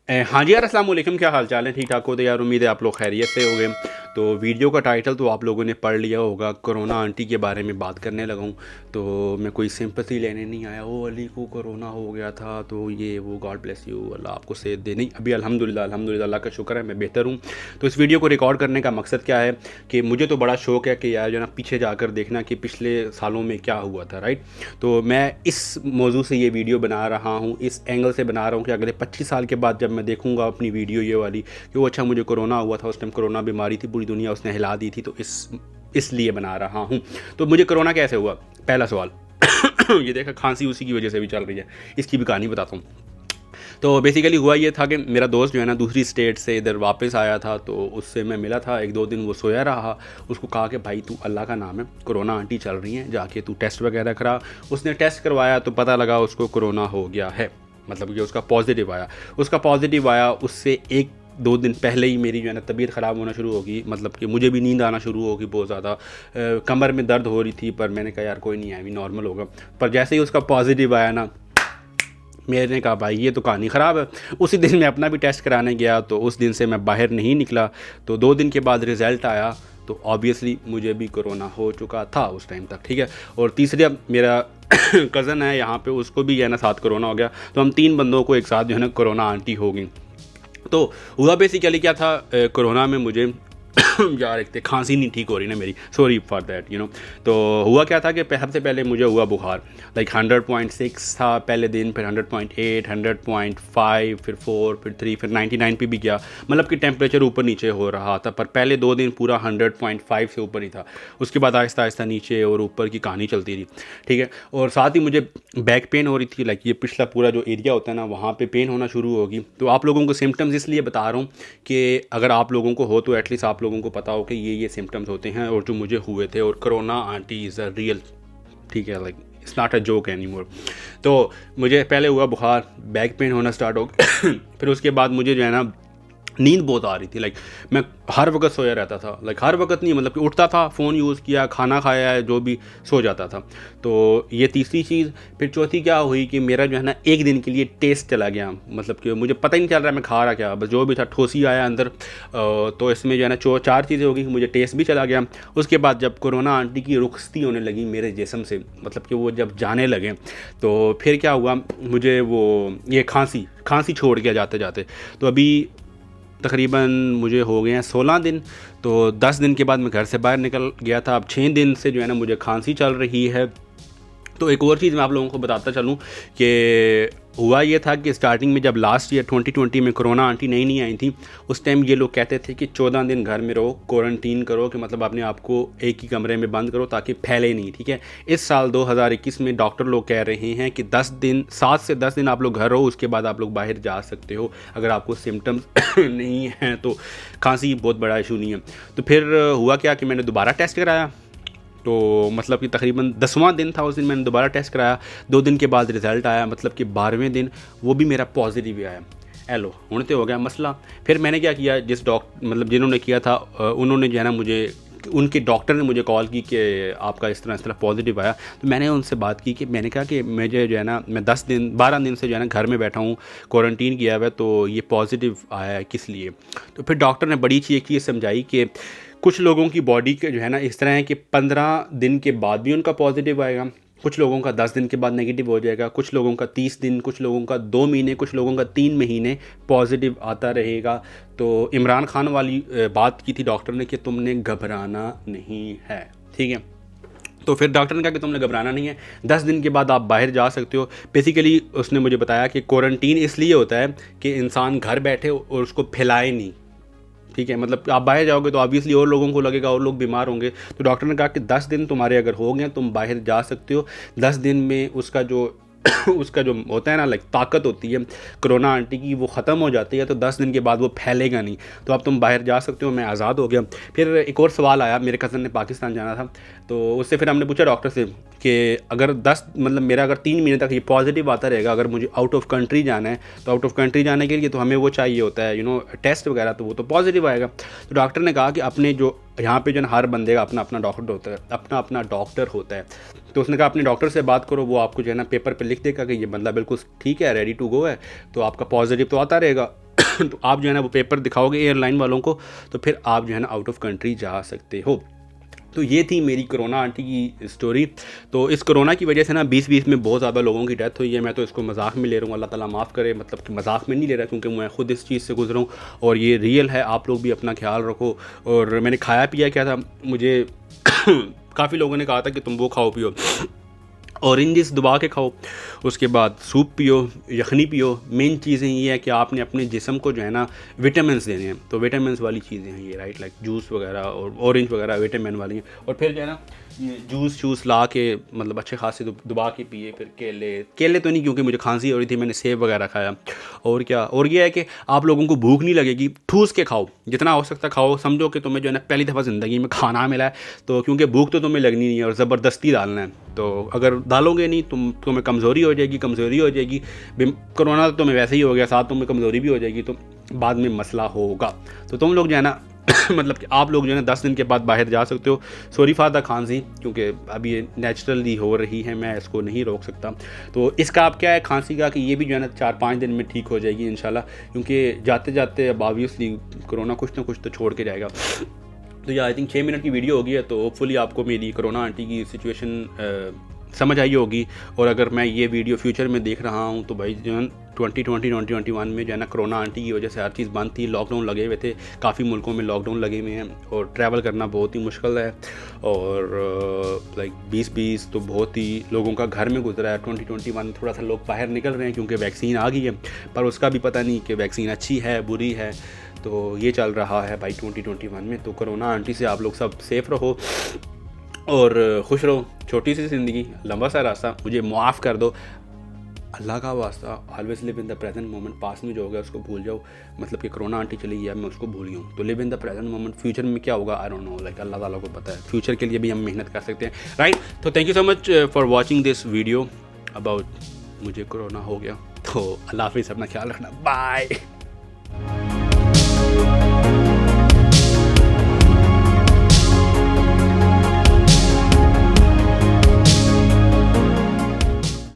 हाँ जी यार, अस्सलाम वालेकुम। क्या हाल चाल है? ठीक ठाक हो तो यार, उम्मीद है आप लोग खैरियत से होंगे। तो वीडियो का टाइटल तो आप लोगों ने पढ़ लिया होगा, कोरोना आंटी के बारे में बात करने लगा हूँ। तो मैं कोई सिंपैथी लेने नहीं आया, ओ अली को कोरोना हो गया था तो ये वो, गॉड ब्लेस यू, अल्लाह आपको सेहत दे। नहीं, अभी अल्हम्दुलिल्लाह अल्हम्दुलिल्लाह अल्लाह का शुक्र है मैं बेहतर हूँ। तो इस वीडियो को रिकॉर्ड करने का मकसद क्या है कि मुझे तो बड़ा शौक है कि यार जो ना पीछे जाकर देखना कि पिछले सालों में क्या हुआ था, राइट। तो मैं इस मौजू से ये वीडियो बना रहा हूँ, इस एंगल से बना रहा हूँ कि अगले 25 साल के बाद जब मैं देखूंगा अपनी वीडियो ये वाली कि वो अच्छा मुझे कोरोना हुआ था, उस टाइम कोरोना बीमारी थी, पूरी दुनिया उसने हिला दी थी, तो इसलिए बना रहा हूँ। तो मुझे कोरोना कैसे हुआ, पहला सवाल। ये देखा, खांसी उसी की वजह से भी चल रही है, इसकी भी कहानी बताता हूँ। तो बेसिकली हुआ ये था कि मेरा दोस्त जो है ना दूसरी स्टेट से इधर वापस आया था, तो उससे मैं मिला था। एक दो दिन वो सोया रहा। उसको कहा कि भाई तू अल्लाह का नाम है, कोरोना आंटी चल रही हैं, जाके तू टेस्ट वगैरह करा। उसने टेस्ट करवाया तो पता लगा उसको कोरोना हो गया है, मतलब कि उसका पॉजिटिव आया। उससे एक दो दिन पहले ही मेरी जो है ना तबीयत ख़राब होना शुरू होगी, मतलब कि मुझे भी नींद आना शुरू होगी बहुत ज़्यादा। कमर में दर्द हो रही थी, पर मैंने कहा यार कोई नहीं है, अभी नॉर्मल होगा। पर जैसे ही उसका पॉजिटिव आया ना, मैंने कहा भाई ये तो कहानी ख़राब है। उसी दिन मैं अपना भी टेस्ट कराने गया, तो उस दिन से मैं बाहर नहीं निकला। तो 2 दिन के बाद रिज़ल्ट आया, तो ऑब्वियसली मुझे भी कोरोना हो चुका था उस टाइम तक, ठीक है। और तीसरा मेरा कज़न है यहाँ पे, उसको भी जो है ना साथ कोरोना हो गया। तो हम 3 बंदों को एक साथ जो है ना कोरोना आंटी हो गई। तो हुआ बेसिकली क्या था, कोरोना में मुझे यार एक तो खांसी नहीं ठीक हो रही ना मेरी, sorry for that you know. तो हुआ क्या था कि सबसे पहले मुझे हुआ बुखार, लाइक 100.6 था पहले दिन, फिर 100.8, 100.5, फिर 4, फिर 3, फिर 99 पे भी गया। मतलब कि टेम्परेचर ऊपर नीचे हो रहा था, पर पहले 2 दिन पूरा 100.5 से ऊपर ही था। उसके बाद आहिस्ता आहिस्ता नीचे और ऊपर की कहानी चलती रही, ठीक है। और साथ ही मुझे बैक पेन हो रही थी, लाइक ये पिछला पूरा जो एरिया होता है ना, वहाँ पे पेन होना शुरू होगी। तो आप लोगों को सिम्टम्स इसलिए बता रहा हूँ कि अगर आप लोगों को हो तो एटलीस्ट आप लोगों को पता हो कि ये सिम्टम्स होते हैं और जो मुझे हुए थे। और corona aunty is a real, ठीक है, like it's not a joke any more. तो मुझे पहले हुआ बुखार, बैक पेन होना स्टार्ट हो गया। फिर उसके बाद मुझे जो है ना नींद बहुत आ रही थी, लाइक मैं हर वक्त सोया रहता था, लाइक हर वक्त नहीं, मतलब कि उठता था, फ़ोन यूज़ किया, खाना खाया है, जो भी, सो जाता था। तो ये तीसरी चीज़। फिर चौथी क्या हुई कि मेरा जो है ना एक दिन के लिए टेस्ट चला गया, मतलब कि मुझे पता ही नहीं चल रहा मैं खा रहा क्या, बस जो भी था ठोसी आया अंदर। तो इसमें जो है ना 4 चीज़ें होगी, मुझे टेस्ट भी चला गया। उसके बाद जब कोरोना आंटी की रुखसती होने लगी मेरे जिस्म से, मतलब कि वो जब जाने लगे, तो फिर क्या हुआ, मुझे वो ये खांसी छोड़ गया जाते जाते। तो अभी तकरीबन मुझे हो गए हैं 16 दिन। तो 10 दिन के बाद मैं घर से बाहर निकल गया था। अब 6 दिन से जो है ना मुझे खांसी चल रही है। तो एक और चीज़ मैं आप लोगों को बताता चलूँ कि हुआ ये था कि स्टार्टिंग में जब लास्ट ईयर 2020 में कोरोना आंटी नई आई थी, उस टाइम ये लोग कहते थे कि 14 दिन घर में रहो, क्वारंटीन करो, कि मतलब अपने आप को एक ही कमरे में बंद करो ताकि फैले नहीं, ठीक है। इस साल 2021 में डॉक्टर लोग कह रहे हैं कि 10 दिन, 7 से 10 दिन आप लोग घर रहो, उसके बाद आप लोग बाहर जा सकते हो अगर आपको सिम्टम्स नहीं हैं। तो खांसी बहुत बड़ा इशू नहीं है। तो फिर हुआ क्या कि मैंने दोबारा टेस्ट कराया। तो मतलब कि तकरीबन 10वां दिन था, उस दिन मैंने दोबारा टेस्ट कराया। 2 दिन के बाद रिज़ल्ट आया, मतलब कि 12वें दिन वो भी मेरा पॉजिटिव ही आया। हेलो, हूँ तो हो गया मसला। फिर मैंने क्या किया, मतलब जिन्होंने किया था उन्होंने जो है ना मुझे, उनके डॉक्टर ने मुझे कॉल की कि आपका इस तरह पॉजिटिव आया। तो मैंने उनसे बात की कि मैंने कहा कि मुझे जो है ना, मैं 12 दिन से जो है ना घर में बैठा हूँ, क्वारंटीन किया हुआ है, तो ये पॉजिटिव आया है किस लिए। तो फिर डॉक्टर ने बड़ी अच्छी एक चीज़ समझाई कि कुछ लोगों की बॉडी के जो है ना इस तरह है कि 15 दिन के बाद भी उनका पॉजिटिव आएगा, कुछ लोगों का 10 दिन के बाद नेगेटिव हो जाएगा, कुछ लोगों का 30 दिन, कुछ लोगों का 2 महीने, कुछ लोगों का 3 महीने पॉजिटिव आता रहेगा। तो इमरान खान वाली बात की थी डॉक्टर ने कि तुमने घबराना नहीं है, ठीक है। तो फिर डॉक्टर ने कहा कि तुमने घबराना नहीं है, 10 दिन के बाद आप बाहर जा सकते हो। बेसिकली उसने मुझे बताया कि क्वारंटीन इसलिए होता है कि इंसान घर बैठे और उसको फैलाए नहीं, ठीक है। मतलब आप बाहर जाओगे तो ऑब्वियसली और लोगों को लगेगा, और लोग बीमार होंगे। तो डॉक्टर ने कहा कि 10 दिन तुम्हारे अगर हो गए तुम बाहर जा सकते हो। 10 दिन में उसका जो उसका जो होता है ना, लाइक ताकत होती है कोरोना आंटी की, वो ख़त्म हो जाती है। तो 10 दिन के बाद वो फैलेगा नहीं, तो अब तुम बाहर जा सकते हो। मैं आज़ाद हो गया। फिर एक और सवाल आया, मेरे कज़न ने पाकिस्तान जाना था, तो उससे फिर हमने पूछा डॉक्टर से कि अगर 10 मतलब मेरा अगर 3 महीने तक ये पॉजिटिव आता रहेगा, अगर मुझे आउट ऑफ कंट्री जाना है, तो आउट ऑफ कंट्री जाने के लिए तो हमें वो चाहिए होता है टेस्ट वगैरह, तो वो तो पॉजिटिव आएगा। तो डॉक्टर ने कहा कि अपने जो यहाँ पे जो हर बंदे का अपना अपना डॉक्टर होता है, अपना डॉक्टर होता है। तो उसने कहा अपने डॉक्टर से बात करो, वो आपको जो है ना पेपर पे लिख देगा कि ये बंदा बिल्कुल ठीक है, रेडी टू गो है, तो आपका पॉजिटिव तो आता रहेगा। तो आप जो है ना वो पेपर दिखाओगे एयरलाइन वालों को, तो फिर आप जो है ना आउट ऑफ कंट्री जा सकते हो। तो ये थी मेरी कोरोना आंटी की स्टोरी। तो इस कोरोना की वजह से ना 2020 में बहुत ज़्यादा लोगों की डेथ हुई है। मैं तो इसको मजाक में ले रहा हूँ, अल्लाह ताला माफ़ करे, मतलब कि मजाक में नहीं ले रहा, क्योंकि मैं खुद इस चीज़ से गुजरा हूँ और ये रियल है। आप लोग भी अपना ख्याल रखो। और मैंने खाया पिया क्या था, मुझे काफ़ी लोगों ने कहा था कि तुम वो खाओ पियो, ऑरेंजेस दबा के खाओ, उसके बाद सूप पियो, यखनी पियो। मेन चीज़ें ये है कि आपने अपने जिस्म को जो है ना विटामिन देने हैं, तो विटामिन वाली चीज़ें हैं ये, राइट, लाइक जूस वगैरह और ऑरेंज वगैरह विटामिन वाली हैं। और फिर जो है ना ये जूस ला के मतलब अच्छे खासे दबा के पिए। फिर केले तो नहीं, क्योंकि मुझे खांसी हो रही थी, मैंने सेब वगैरह खाया। और क्या, और ये है कि आप लोगों को भूख नहीं लगेगी, ठूस के खाओ, जितना हो सकता खाओ। समझो कि तुम्हें जो है ना पहली दफ़ा ज़िंदगी में खाना मिला है, तो क्योंकि भूख तो तुम्हें लगनी नहीं है और ज़बरदस्ती डालना है। तो अगर डालोगे नहीं तुम्हें कमज़ोरी हो जाएगी। कोरोना तो तुम्हें वैसे ही हो गया, साथ तुम्हें कमज़ोरी भी हो जाएगी, तो बाद में मसला होगा। तो तुम लोग जो है ना मतलब कि आप लोग जो है ना 10 दिन के बाद बाहर जा सकते हो। सॉरी फॉर द खांसी, क्योंकि अभी ये नेचुरली हो रही है, मैं इसको नहीं रोक सकता। तो इसका आप क्या है खांसी का, कि ये भी जो है ना 4-5 दिन में ठीक हो जाएगी इंशाल्लाह, क्योंकि जाते जाते अब ऑब्वियसली कोरोना कुछ ना कुछ तो छोड़ के जाएगा। तो ये आई थिंक 6 मिनट की वीडियो होगी है, तो होपफुली आपको मेरी कोरोना आंटी की सिचुएशन समझ आई होगी। और अगर मैं ये वीडियो फ्यूचर में देख रहा हूँ तो भाई जो है 2020-2021 में जो है ना कोरोना आंटी की वजह से हर चीज़ बंद थी, लॉकडाउन लगे हुए थे, काफ़ी मुल्कों में लॉकडाउन लगे हुए हैं और ट्रैवल करना बहुत ही मुश्किल है। और लाइक 2020 तो बहुत ही लोगों का घर में गुजरा है। 2021 थोड़ा सा लोग बाहर निकल रहे हैं क्योंकि वैक्सीन आ गई है, पर उसका भी पता नहीं कि वैक्सीन अच्छी है बुरी है। तो ये चल रहा है भाई 2021 में। तो कोरोना आंटी से आप लोग सब सेफ़ रहो और खुश रहो। छोटी सी ज़िंदगी, लंबा सा रास्ता, मुझे माफ़ कर दो, अल्लाह का वास्ता। Always live in the present moment. पास में जो हो गया उसको भूल जाओ, मतलब कि कोरोना आंटी चली गई, मैं उसको भूल गया हूँ। तो live in the present moment. Future में क्या होगा आई डोंट नो, लाइक अल्लाह ताला को पता है। फ्यूचर के लिए भी हम मेहनत कर सकते हैं, राइट। तो thank you so much for watching this video about मुझे कोरोना हो गया। तो अल्लाह हाफिज़, अपना ख्याल रखना, बाय।